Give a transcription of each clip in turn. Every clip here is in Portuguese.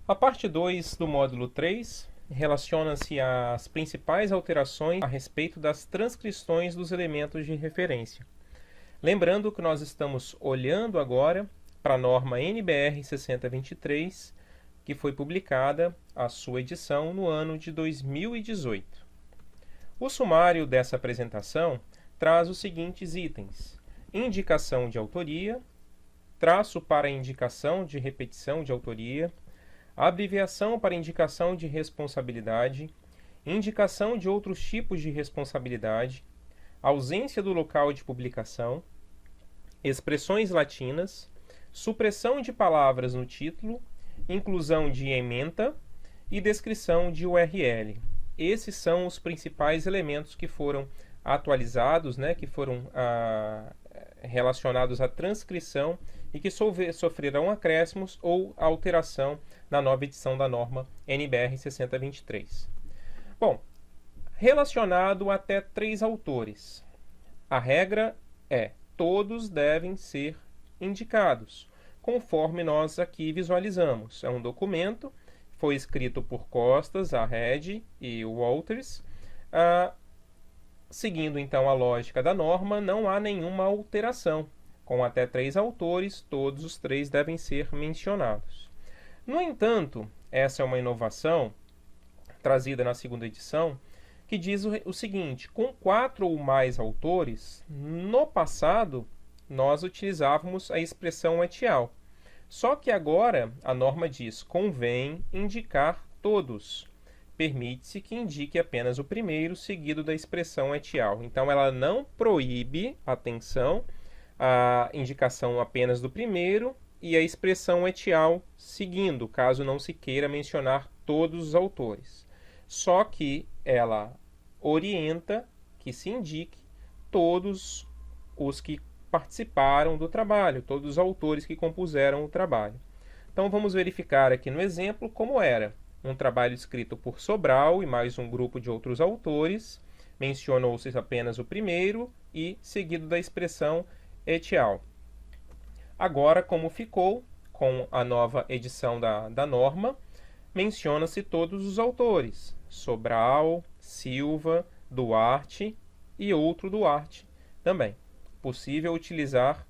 A parte 2 do módulo 3 relaciona-se às principais alterações a respeito das transcrições dos elementos de referência. Lembrando que nós estamos olhando agora para a norma NBR 6023, que foi publicada a sua edição no ano de 2018. O sumário dessa apresentação traz os seguintes itens: indicação de autoria, traço para indicação de repetição de autoria, abreviação para indicação de responsabilidade, indicação de outros tipos de responsabilidade, ausência do local de publicação, expressões latinas, supressão de palavras no título, inclusão de ementa e descrição de URL. Esses são os principais elementos que foram atualizados, que foram relacionados à transcrição e que sofrerão acréscimos ou alteração na nova edição da norma NBR 6023. Bom, relacionado até 3 autores. A regra é: todos devem ser indicados, conforme nós aqui visualizamos. É um documento, foi escrito por Costas, Arred e Walters. Seguindo então a lógica da norma, não há nenhuma alteração. Com até 3 autores, todos os 3 devem ser mencionados. No entanto, essa é uma inovação trazida na segunda edição, que diz o seguinte: com 4 ou mais autores, no passado nós utilizávamos a expressão etial. Só que agora a norma diz: convém indicar todos. Permite-se que indique apenas o primeiro, seguido da expressão etial. Então ela não proíbe, atenção, a indicação apenas do primeiro e a expressão etial seguindo, caso não se queira mencionar todos os autores. Só que ela orienta que se indique todos os que participaram do trabalho, todos os autores que compuseram o trabalho. Então vamos verificar aqui no exemplo como era. Um trabalho escrito por Sobral e mais um grupo de outros autores, mencionou-se apenas o primeiro e seguido da expressão etial. Agora, como ficou com a nova edição da norma, menciona-se todos os autores: Sobral, Silva, Duarte e outro Duarte também. Possível utilizar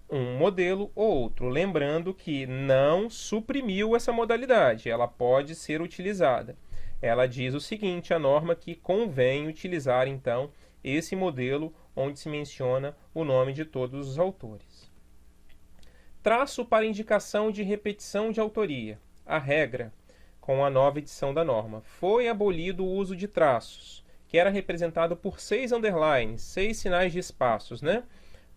um modelo ou outro, lembrando que não suprimiu essa modalidade, ela pode ser utilizada. Ela diz o seguinte, a norma, que convém utilizar então esse modelo onde se menciona o nome de todos os autores. Traço para indicação de repetição de autoria. A regra, com a nova edição da norma, foi abolido o uso de traços, que era representado por 6 underlines, 6 sinais de espaços,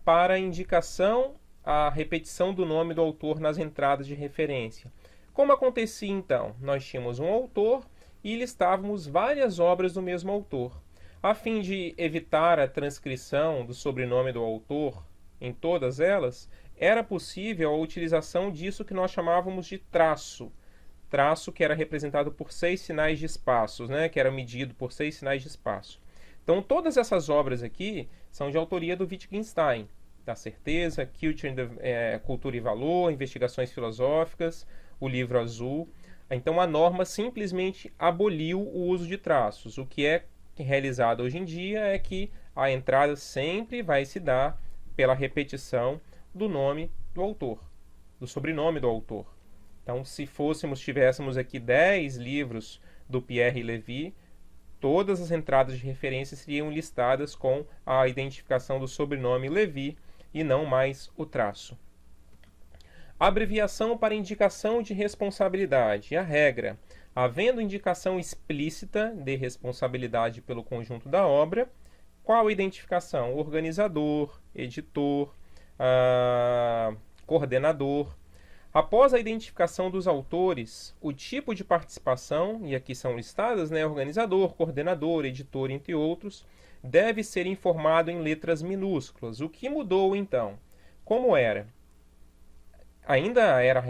para a indicação, a repetição do nome do autor nas entradas de referência. Como acontecia então? Nós tínhamos um autor e listávamos várias obras do mesmo autor. A fim de evitar a transcrição do sobrenome do autor em todas elas, era possível a utilização disso que nós chamávamos de traço. Traço que era representado por 6 sinais de espaços, que era medido por 6 sinais de espaço. Então, todas essas obras aqui são de autoria do Wittgenstein, da Certeza, Cultura e Valor, Investigações Filosóficas, o Livro Azul. Então, a norma simplesmente aboliu o uso de traços. O que é realizado hoje em dia é que a entrada sempre vai se dar pela repetição do nome do autor, do sobrenome do autor. Então, se tivéssemos aqui 10 livros do Pierre Levy, todas as entradas de referência seriam listadas com a identificação do sobrenome Levy e não mais o traço. Abreviação para indicação de responsabilidade. A regra: havendo indicação explícita de responsabilidade pelo conjunto da obra, qual a identificação? Organizador, editor, coordenador. Após a identificação dos autores, o tipo de participação, e aqui são listadas, organizador, coordenador, editor, entre outros, deve ser informado em letras minúsculas. O que mudou então? Como era? Ainda era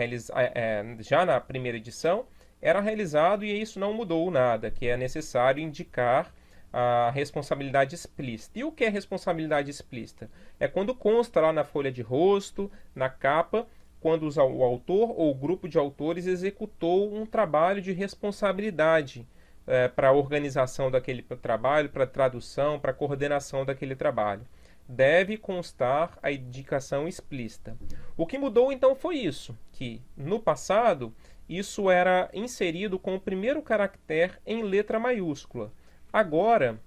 já na primeira edição, era realizado e isso não mudou nada, que é necessário indicar a responsabilidade explícita. E o que é responsabilidade explícita? É quando consta lá na folha de rosto, na capa, quando o autor ou o grupo de autores executou um trabalho de responsabilidade para a organização daquele trabalho, para a tradução, para a coordenação daquele trabalho. Deve constar a indicação explícita. O que mudou então foi isso, que no passado isso era inserido com o primeiro caractere em letra maiúscula. Agora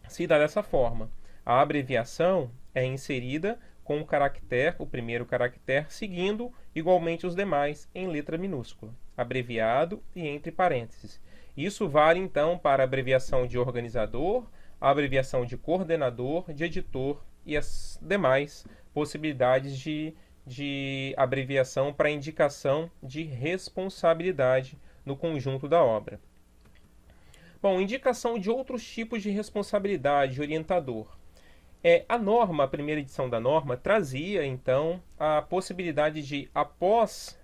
se dá dessa forma. A abreviação é inserida com o primeiro caractere, seguindo igualmente os demais em letra minúscula, abreviado e entre parênteses. Isso vale então para a abreviação de organizador, a abreviação de coordenador, de editor e as demais possibilidades de abreviação para indicação de responsabilidade no conjunto da obra. Bom, indicação de outros tipos de responsabilidade, orientador. A primeira edição da norma, trazia, então, a possibilidade de, após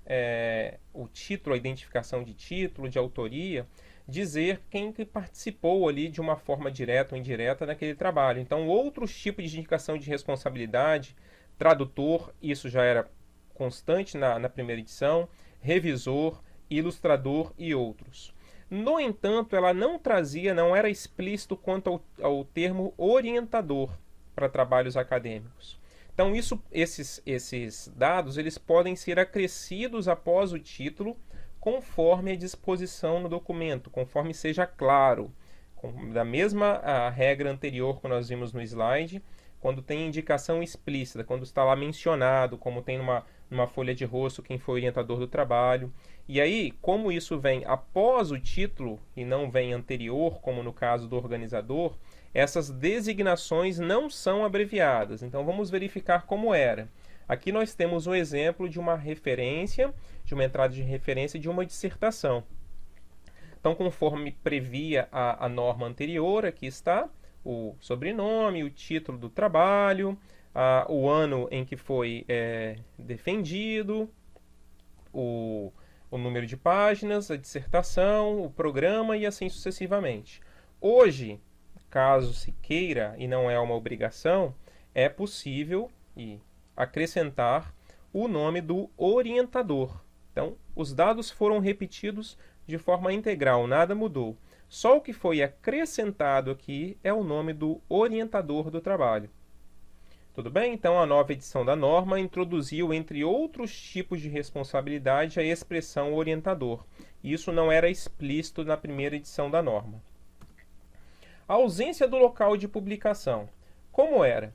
o título, a identificação de título, de autoria, dizer quem que participou ali de uma forma direta ou indireta naquele trabalho. Então, outros tipos de indicação de responsabilidade, tradutor, isso já era constante na primeira edição, revisor, ilustrador e outros. No entanto, ela não era explícito quanto ao termo orientador para trabalhos acadêmicos. Então, esses dados eles podem ser acrescidos após o título, conforme a disposição no documento, conforme seja claro. Da mesma regra anterior que nós vimos no slide, quando tem indicação explícita, quando está lá mencionado, como tem numa folha de rosto quem foi orientador do trabalho. E aí, como isso vem após o título e não vem anterior, como no caso do organizador, essas designações não são abreviadas. Então vamos verificar como era. Aqui nós temos um exemplo de uma referência, de uma entrada de referência de uma dissertação. Então, conforme previa a norma anterior, aqui está o sobrenome, o título do trabalho, o ano em que foi defendido, o número de páginas, a dissertação, o programa e assim sucessivamente. Hoje, caso se queira, e não é uma obrigação, é possível acrescentar o nome do orientador. Então, os dados foram repetidos de forma integral, nada mudou. Só o que foi acrescentado aqui é o nome do orientador do trabalho. Tudo bem? Então, a nova edição da norma introduziu, entre outros tipos de responsabilidade, a expressão orientador. Isso não era explícito na primeira edição da norma. A ausência do local de publicação. Como era?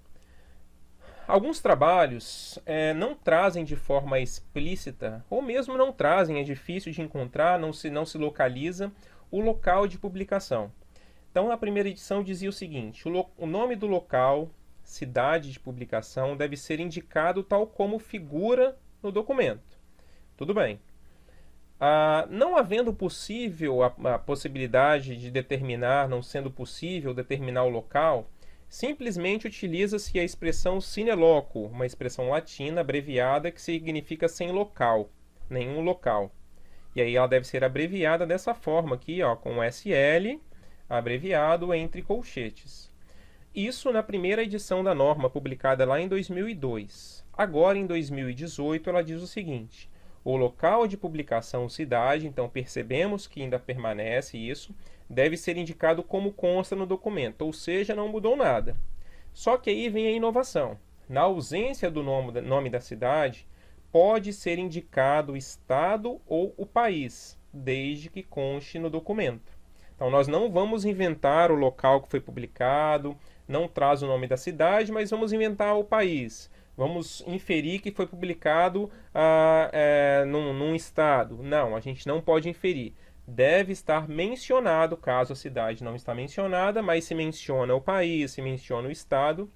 Alguns trabalhos não trazem de forma explícita, ou mesmo não trazem, é difícil de encontrar, não se localiza o local de publicação. Então, a primeira edição dizia o seguinte: o nome do local, cidade de publicação, deve ser indicado tal como figura no documento. Tudo bem. Não havendo possível a possibilidade de determinar, não sendo possível determinar o local, simplesmente utiliza-se a expressão sine loco, uma expressão latina abreviada que significa sem local, nenhum local. E aí ela deve ser abreviada dessa forma aqui, com SL, abreviado entre colchetes. Isso na primeira edição da norma, publicada lá em 2002. Agora, em 2018, ela diz o seguinte: o local de publicação cidade, então percebemos que ainda permanece isso, deve ser indicado como consta no documento, ou seja, não mudou nada. Só que aí vem a inovação. Na ausência do nome da cidade, pode ser indicado o estado ou o país, desde que conste no documento. Então, nós não vamos inventar o local que foi publicado, não traz o nome da cidade, mas vamos inventar o país. Vamos inferir que foi publicado num estado. Não, a gente não pode inferir. Deve estar mencionado, caso a cidade não está mencionada, mas se menciona o país, se menciona o estado,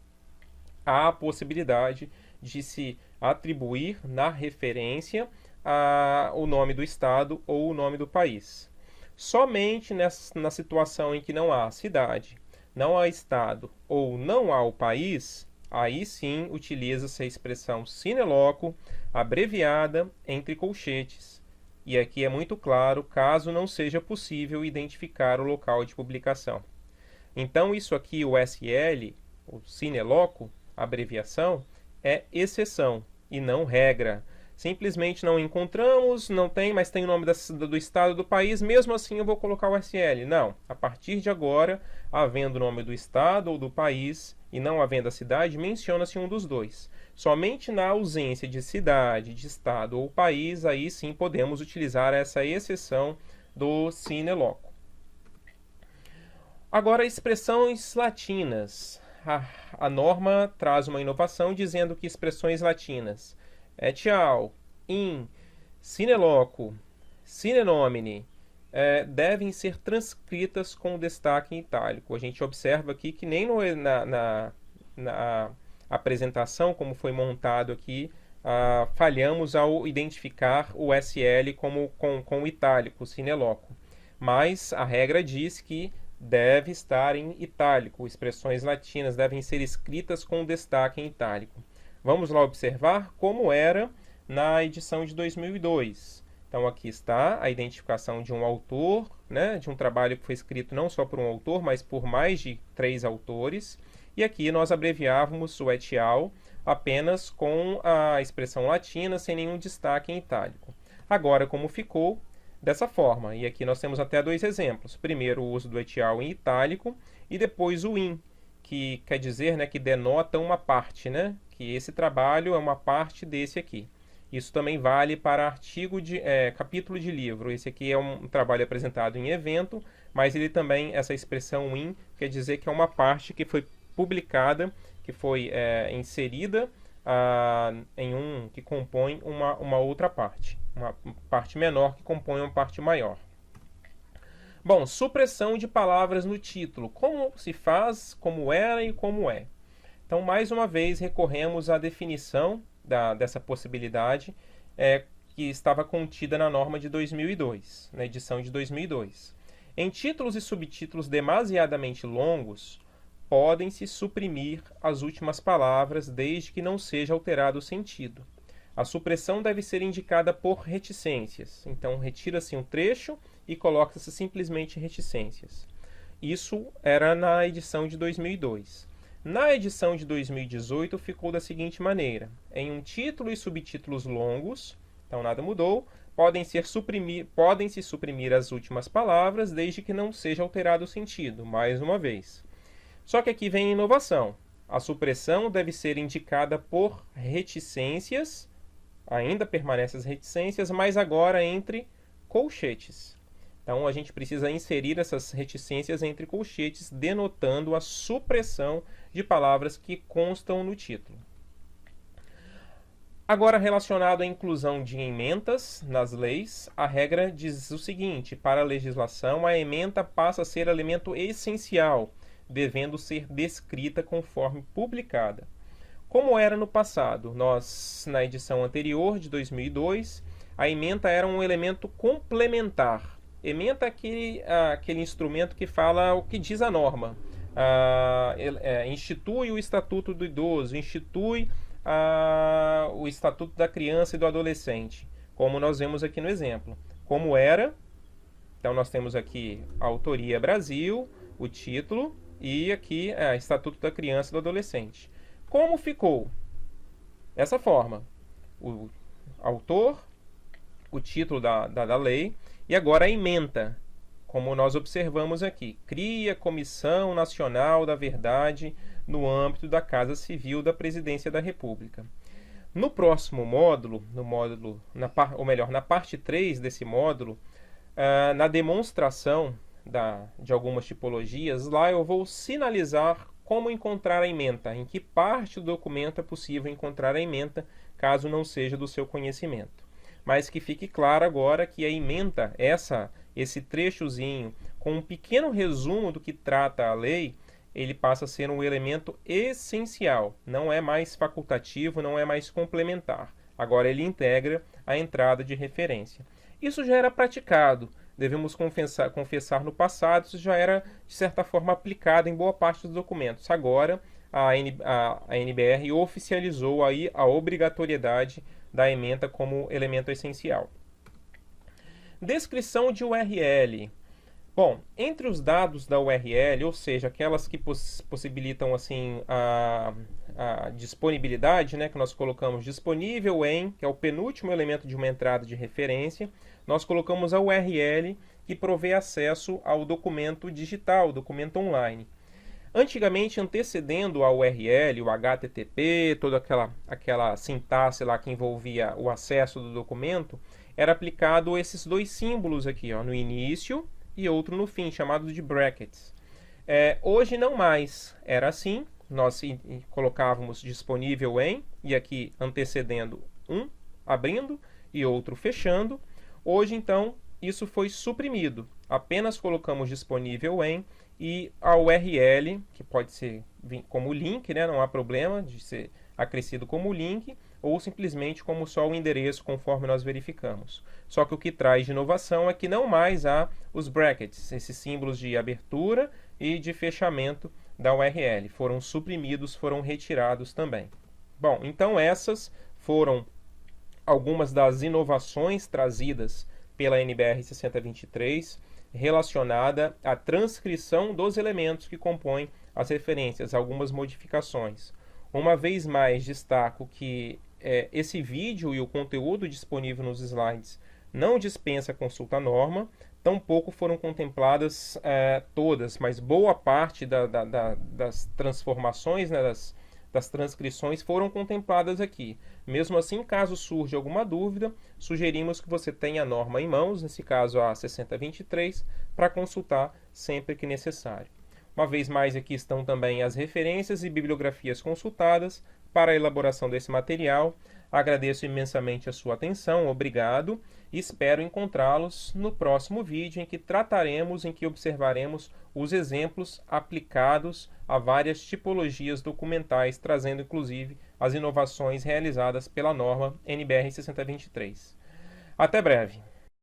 há a possibilidade de se atribuir na referência o nome do estado ou o nome do país. Somente na situação em que não há cidade, não há estado ou não há o país, aí sim utiliza-se a expressão sine loco, abreviada entre colchetes. E aqui é muito claro, caso não seja possível identificar o local de publicação. Então, isso aqui, o SL, o sine loco, a abreviação, é exceção e não regra. Simplesmente não encontramos, não tem, mas tem o nome do estado do país, mesmo assim eu vou colocar o SL. Não, a partir de agora, havendo o nome do estado ou do país e não havendo a cidade, menciona-se um dos dois. Somente na ausência de cidade, de estado ou país, aí sim podemos utilizar essa exceção do sine loco. Agora, expressões latinas. A norma traz uma inovação dizendo que expressões latinas etial, in, sine loco, sine nomine, devem ser transcritas com destaque em itálico. A gente observa aqui que nem na apresentação, como foi montado aqui, falhamos ao identificar o SL com o itálico, sine loco. Mas a regra diz que deve estar em itálico. Expressões latinas devem ser escritas com destaque em itálico. Vamos lá observar como era na edição de 2002. Então aqui está a identificação de um autor, né, de um trabalho que foi escrito não só por um autor, mas por mais de 3 autores. E aqui nós abreviávamos o etial apenas com a expressão latina, sem nenhum destaque em itálico. Agora, como ficou? Dessa forma. E aqui nós temos até 2 exemplos. Primeiro, o uso do etial em itálico e depois o in, que quer dizer, né, que denota uma parte, né, que esse trabalho é uma parte desse aqui. Isso também vale para capítulo de livro. Esse aqui é um trabalho apresentado em evento, mas ele também, essa expressão in, quer dizer que é uma parte que foi publicada, que foi inserida que compõe uma outra parte. Uma parte menor que compõe uma parte maior. Bom, supressão de palavras no título. Como se faz, como era e como é. Então, mais uma vez, recorremos à definição dessa possibilidade que estava contida na norma de 2002, na edição de 2002. Em títulos e subtítulos demasiadamente longos, podem-se suprimir as últimas palavras desde que não seja alterado o sentido. A supressão deve ser indicada por reticências. Então, retira-se um trecho e coloca-se simplesmente reticências. Isso era na edição de 2002. Na edição de 2018 ficou da seguinte maneira: em um título e subtítulos longos, então nada mudou, podem-se suprimir as últimas palavras desde que não seja alterado o sentido, mais uma vez. Só que aqui vem a inovação. A supressão deve ser indicada por reticências, ainda permanecem as reticências, mas agora entre colchetes. Então, a gente precisa inserir essas reticências entre colchetes, denotando a supressão de palavras que constam no título. Agora, relacionado à inclusão de ementas nas leis, a regra diz o seguinte: para a legislação, a ementa passa a ser elemento essencial, devendo ser descrita conforme publicada. Como era no passado, na edição anterior, de 2002, a ementa era um elemento complementar. Ementa é aquele instrumento que fala o que diz a norma. Institui o Estatuto do Idoso, institui o Estatuto da Criança e do Adolescente, como nós vemos aqui no exemplo. Como era, então nós temos aqui a autoria Brasil, o título, e aqui Estatuto da Criança e do Adolescente. Como ficou? Dessa forma: o autor, o título da lei, e agora a ementa, como nós observamos aqui. Cria Comissão Nacional da Verdade no âmbito da Casa Civil da Presidência da República. No próximo módulo, na parte 3 desse módulo, na demonstração de algumas tipologias, lá eu vou sinalizar como encontrar a ementa, em que parte do documento é possível encontrar a ementa, caso não seja do seu conhecimento. Mas que fique claro agora que a ementa, esse trechozinho, com um pequeno resumo do que trata a lei, ele passa a ser um elemento essencial, não é mais facultativo, não é mais complementar. Agora ele integra a entrada de referência. Isso já era praticado, devemos confessar no passado, isso já era, de certa forma, aplicado em boa parte dos documentos. Agora, a NBR oficializou aí a obrigatoriedade da ementa como elemento essencial. Descrição de URL. Bom, entre os dados da URL, ou seja, aquelas que possibilitam assim a disponibilidade, né, que nós colocamos disponível em, que é o penúltimo elemento de uma entrada de referência, nós colocamos a URL que provê acesso ao documento digital, documento online. Antigamente, antecedendo a URL, o HTTP, toda aquela sintaxe lá que envolvia o acesso do documento, era aplicado esses dois símbolos aqui, ó, no início e outro no fim, chamados de brackets. Hoje não mais era assim, nós colocávamos disponível em, e aqui antecedendo um abrindo e outro fechando. Hoje, então, isso foi suprimido. Apenas colocamos disponível em e a URL, que pode ser como link, né? Não há problema de ser acrescido como link, ou simplesmente como só o endereço, conforme nós verificamos. Só que o que traz de inovação é que não mais há os brackets, esses símbolos de abertura e de fechamento da URL. Foram suprimidos, foram retirados também. Bom, então essas foram algumas das inovações trazidas pela NBR 6023 relacionada à transcrição dos elementos que compõem as referências, algumas modificações. Uma vez mais, destaco que esse vídeo e o conteúdo disponível nos slides não dispensa consulta à norma, tampouco foram contempladas todas, mas boa parte das transformações, né, das transcrições foram contempladas aqui. Mesmo assim, caso surja alguma dúvida, sugerimos que você tenha a norma em mãos, nesse caso a 6023, para consultar sempre que necessário. Uma vez mais, aqui estão também as referências e bibliografias consultadas para a elaboração desse material. Agradeço imensamente a sua atenção, obrigado, e espero encontrá-los no próximo vídeo em que observaremos os exemplos aplicados a várias tipologias documentais, trazendo inclusive as inovações realizadas pela norma NBR 6023. Até breve!